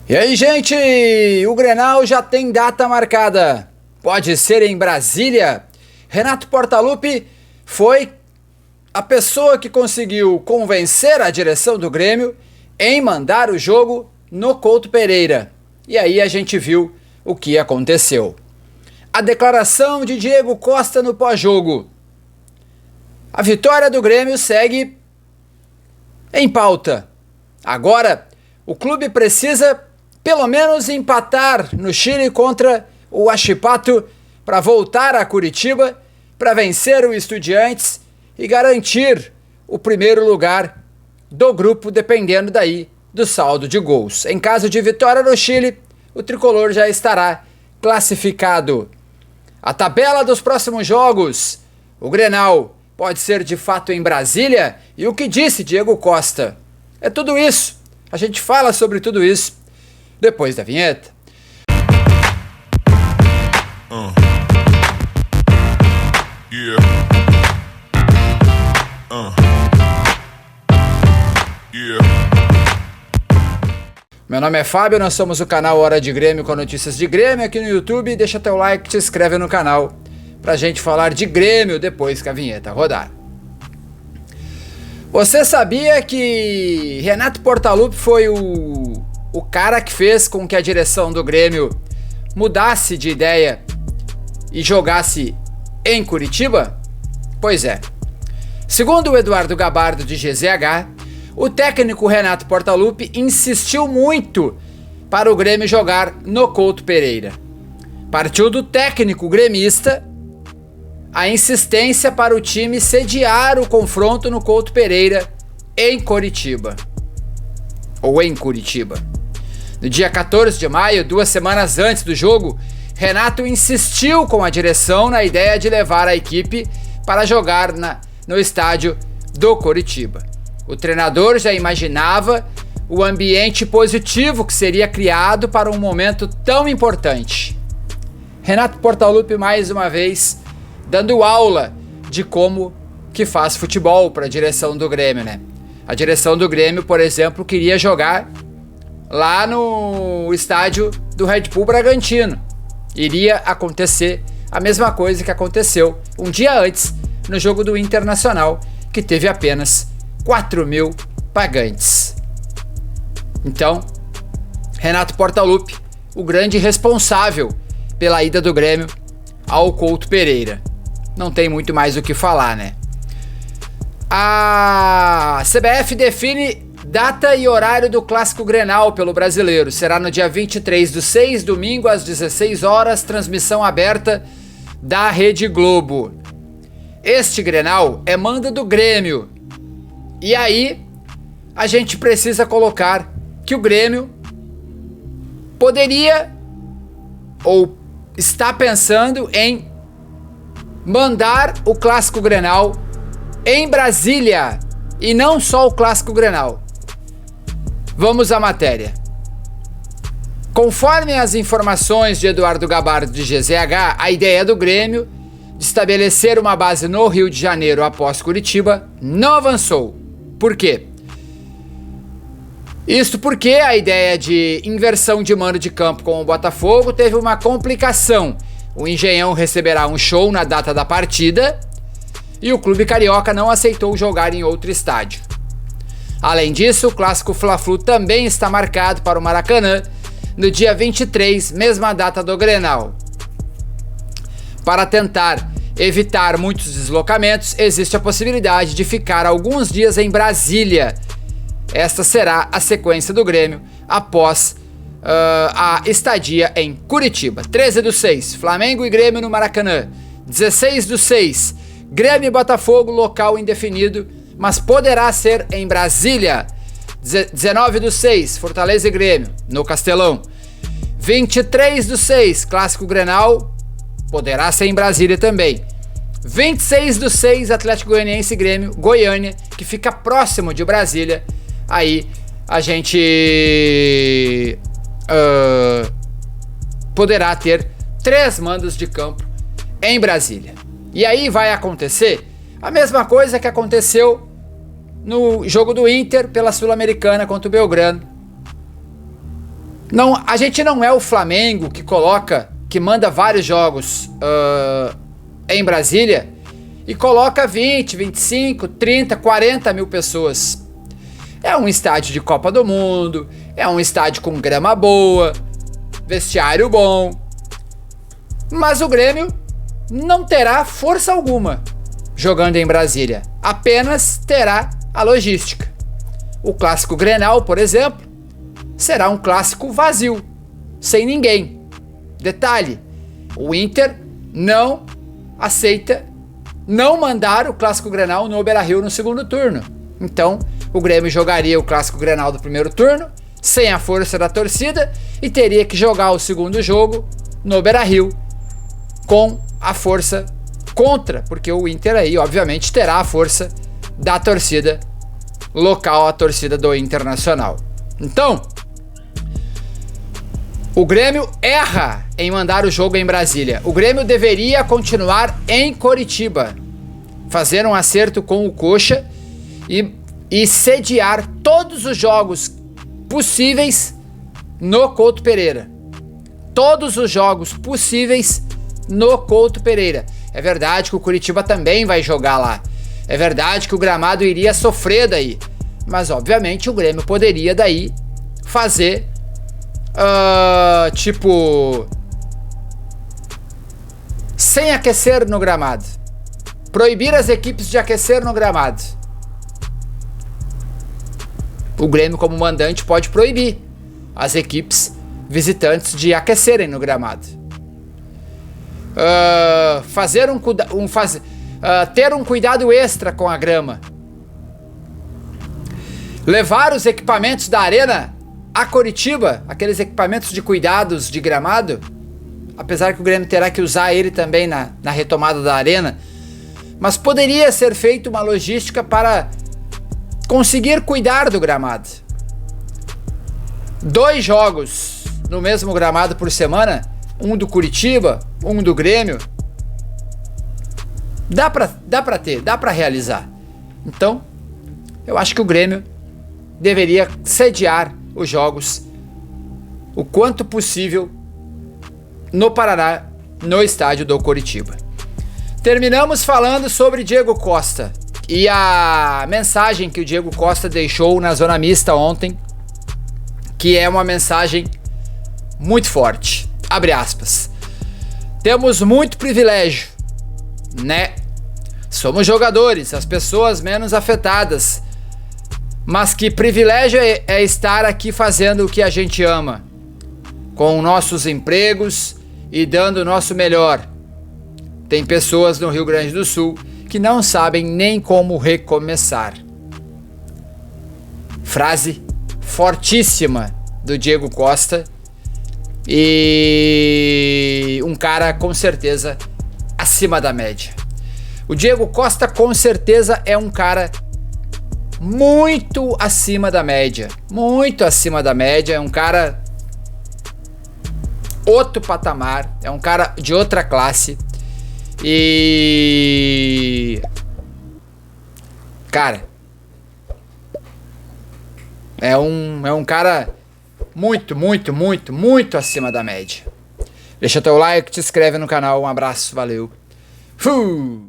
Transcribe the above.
E aí, gente, o Grenal já tem data marcada. Pode ser em Brasília. Renato Portaluppi foi a pessoa que conseguiu convencer a direção do Grêmio em mandar o jogo no Couto Pereira. E aí a gente viu o que aconteceu. A declaração de Diego Costa no pós-jogo. A vitória do Grêmio segue em pauta. Agora, o clube precisa pelo menos empatar no Chile contra o Huachipato para voltar a Curitiba, para vencer o Estudiantes e garantir o primeiro lugar do grupo, dependendo daí do saldo de gols. Em caso de vitória no Chile, o tricolor já estará classificado. A tabela dos próximos jogos: o Grenal pode ser de fato em Brasília? E o que disse Diego Costa? É tudo isso. A gente fala sobre tudo isso depois da vinheta. Meu nome é Fábio, nós somos o canal Hora de Grêmio com notícias de Grêmio aqui no YouTube. Deixa teu like, te inscreve no canal pra gente falar de Grêmio depois que a vinheta rodar. Você sabia que Renato Portaluppi foi o cara que fez com que a direção do Grêmio mudasse de ideia e jogasse em Curitiba? Pois é. Segundo o Eduardo Gabardo de GZH, o técnico Renato Portaluppi insistiu muito para o Grêmio jogar no Couto Pereira. Partiu do técnico gremista a insistência para o time sediar o confronto no Couto Pereira em Curitiba. Ou em Curitiba. No dia 14 de maio, 2 semanas antes do jogo, Renato insistiu com a direção na ideia de levar a equipe para jogar no estádio do Curitiba. O treinador já imaginava o ambiente positivo que seria criado para um momento tão importante. Renato Portaluppi, mais uma vez, dando aula de como que faz futebol para a direção do Grêmio, né? A direção do Grêmio, por exemplo, queria jogar lá no estádio do Red Bull Bragantino. Iria acontecer a mesma coisa que aconteceu um dia antes no jogo do Internacional, que teve apenas 4.000 pagantes. Então, Renato Portaluppi, o grande responsável pela ida do Grêmio ao Couto Pereira. Não tem muito mais o que falar, né? A CBF define data e horário do Clássico Grenal pelo Brasileiro. Será no dia 23/6, domingo, às 16 horas, transmissão aberta da Rede Globo. Este Grenal é mando do Grêmio. E aí, a gente precisa colocar que o Grêmio poderia ou está pensando em mandar o Clássico Grenal em Brasília e não só o Clássico Grenal. Vamos à matéria. Conforme as informações de Eduardo Gabardo de GZH, a ideia do Grêmio de estabelecer uma base no Rio de Janeiro após Curitiba não avançou. Por quê? Isto porque a ideia de inversão de mando de campo com o Botafogo teve uma complicação. O Engenhão receberá um show na data da partida e o clube carioca não aceitou jogar em outro estádio. Além disso, o clássico Fla-Flu também está marcado para o Maracanã no dia 23, mesma data do Grenal. Para tentar evitar muitos deslocamentos, existe a possibilidade de ficar alguns dias em Brasília. Esta será a sequência do Grêmio após a estadia em Curitiba. 13/6, Flamengo e Grêmio no Maracanã. 16/6, Grêmio e Botafogo, local indefinido, mas poderá ser em Brasília. 19/6, Fortaleza e Grêmio, no Castelão. 23/6, Clássico Grenal, poderá ser em Brasília também. 26/6, Atlético Goianiense e Grêmio, Goiânia, que fica próximo de Brasília. Aí a gente poderá ter 3 mandos de campo em Brasília. E aí vai acontecer a mesma coisa que aconteceu no jogo do Inter pela Sul-Americana contra o Belgrano. Não, a gente não é o Flamengo que manda vários jogos em Brasília e coloca 20, 25, 30, 40 mil pessoas. É um estádio de Copa do Mundo, é um estádio com grama boa, vestiário bom. Mas o Grêmio não terá força alguma jogando em Brasília, apenas terá a logística. O clássico Grenal, por exemplo, será um clássico vazio, sem ninguém. Detalhe, o Inter não aceita não mandar o clássico Grenal no Beira-Rio no segundo turno. Então, o Grêmio jogaria o clássico Grenal do primeiro turno, sem a força da torcida, e teria que jogar o segundo jogo no Beira-Rio, com a força contra, porque o Inter aí, obviamente, terá a força da torcida local, a torcida do Internacional. Então, o Grêmio erra em mandar o jogo em Brasília. O Grêmio deveria continuar em Coritiba, fazer um acerto com o Coxa e sediar todos os jogos possíveis no Couto Pereira. Todos os jogos possíveis no Couto Pereira. É verdade que o Coritiba também vai jogar lá. É verdade que o gramado iria sofrer daí. Mas, obviamente, o Grêmio poderia daí fazer sem aquecer no gramado. Proibir as equipes de aquecer no gramado. O Grêmio, como mandante, pode proibir as equipes visitantes de aquecerem no gramado. Ter um cuidado extra com a grama. Levar os equipamentos da arena a Coritiba, aqueles equipamentos de cuidados de gramado, apesar que o Grêmio terá que usar ele também na retomada da arena, mas poderia ser feita uma logística para conseguir cuidar do gramado. 2 jogos no mesmo gramado por semana, um do Coritiba, um do Grêmio, dá pra realizar. Então, eu acho que o Grêmio deveria sediar os jogos o quanto possível no Paraná, no estádio do Coritiba. Terminamos falando sobre Diego Costa e a mensagem que o Diego Costa deixou na zona mista ontem, que é uma mensagem muito forte. Abre aspas. Temos muito privilégio, né? Somos jogadores, as pessoas menos afetadas. Mas que privilégio é estar aqui fazendo o que a gente ama, com nossos empregos e dando o nosso melhor. Tem pessoas no Rio Grande do Sul que não sabem nem como recomeçar. Frase fortíssima do Diego Costa e um cara com certeza acima da média. O Diego Costa com certeza é um cara muito acima da média, é um cara outro patamar, é um cara de outra classe e cara, é um cara muito acima da média. Deixa teu like, te inscreve no canal, um abraço, valeu. Fui!